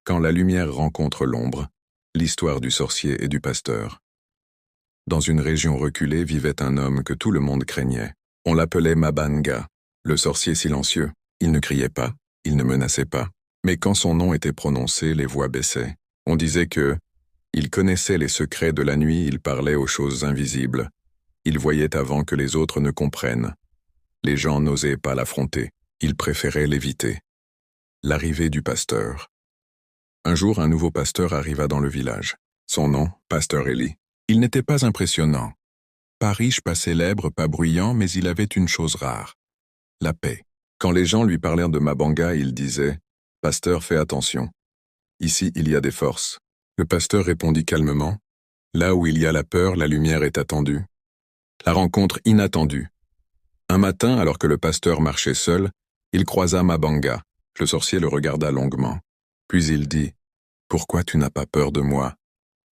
Quand la lumière rencontre l'ombre, l'histoire du sorcier et du pasteur. Dans une région reculée vivait un homme que tout le monde craignait. On l'appelait Mabanga, le sorcier silencieux. Il ne criait pas, il ne menaçait pas. Mais quand son nom était prononcé, les voix baissaient. On disait que, il connaissait les secrets de la nuit, il parlait aux choses invisibles. Il voyait avant que les autres ne comprennent. Les gens n'osaient pas l'affronter, ils préféraient l'éviter. L'arrivée du pasteur. Un jour, un nouveau pasteur arriva dans le village. Son nom, Pasteur Eli. Il n'était pas impressionnant. Pas riche, pas célèbre, pas bruyant, mais il avait une chose rare. La paix. Quand les gens lui parlèrent de Mabanga, il disait « Pasteur, fais attention. Ici, il y a des forces. » Le pasteur répondit calmement « Là où il y a la peur, la lumière est attendue. » La rencontre inattendue. Un matin, alors que le pasteur marchait seul, il croisa Mabanga. Le sorcier le regarda longuement. Puis il dit « Pourquoi tu n'as pas peur de moi ?»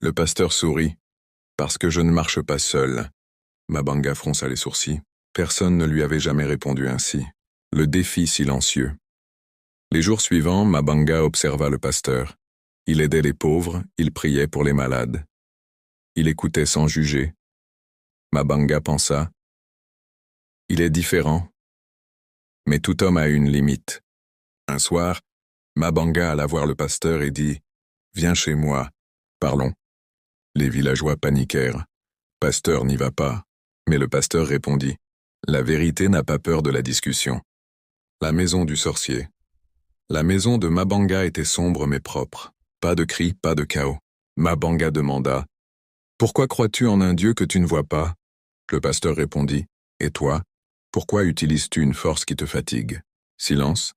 Le pasteur sourit. « Parce que je ne marche pas seul. » Mabanga fronça les sourcils. Personne ne lui avait jamais répondu ainsi. Le défi silencieux. Les jours suivants, Mabanga observa le pasteur. Il aidait les pauvres, il priait pour les malades. Il écoutait sans juger. Mabanga pensa « Il est différent. » Mais tout homme a une limite. Un soir, Mabanga alla voir le pasteur et dit « Viens chez moi, parlons. » Les villageois paniquèrent. « Pasteur n'y va pas. » Mais le pasteur répondit « La vérité n'a pas peur de la discussion. » La maison du sorcier. La maison de Mabanga était sombre mais propre. Pas de cris, pas de chaos. Mabanga demanda « Pourquoi crois-tu en un Dieu que tu ne vois pas ?» Le pasteur répondit « Et toi, pourquoi utilises-tu une force qui te fatigue ?» Silence.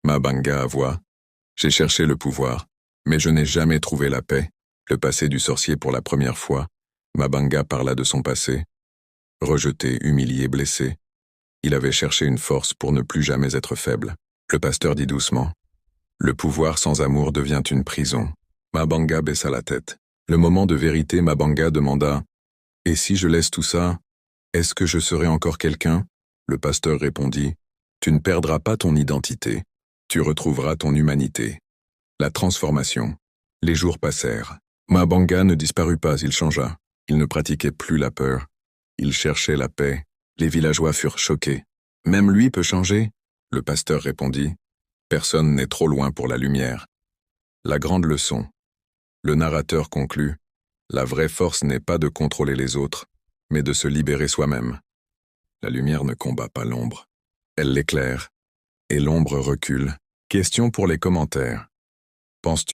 Mabanga avoua « J'ai cherché le pouvoir, mais je n'ai jamais trouvé la paix. » Le passé du sorcier pour la première fois. Mabanga parla de son passé. Rejeté, humilié, blessé. Il avait cherché une force pour ne plus jamais être faible. Le pasteur dit doucement « Le pouvoir sans amour devient une prison. » Mabanga baissa la tête. Le moment de vérité, Mabanga demanda « Et si je laisse tout ça, est-ce que je serai encore quelqu'un ?» Le pasteur répondit « Tu ne perdras pas ton identité. Tu retrouveras ton humanité. » La transformation. Les jours passèrent. Mabanga ne disparut pas, il changea. Il ne pratiquait plus la peur. Il cherchait la paix. Les villageois furent choqués. « Même lui peut changer ?» Le pasteur répondit « Personne n'est trop loin pour la lumière. » La grande leçon. Le narrateur conclut « La vraie force n'est pas de contrôler les autres, mais de se libérer soi-même. » La lumière ne combat pas l'ombre. Elle l'éclaire, et l'ombre recule. Question pour les commentaires. Penses-tu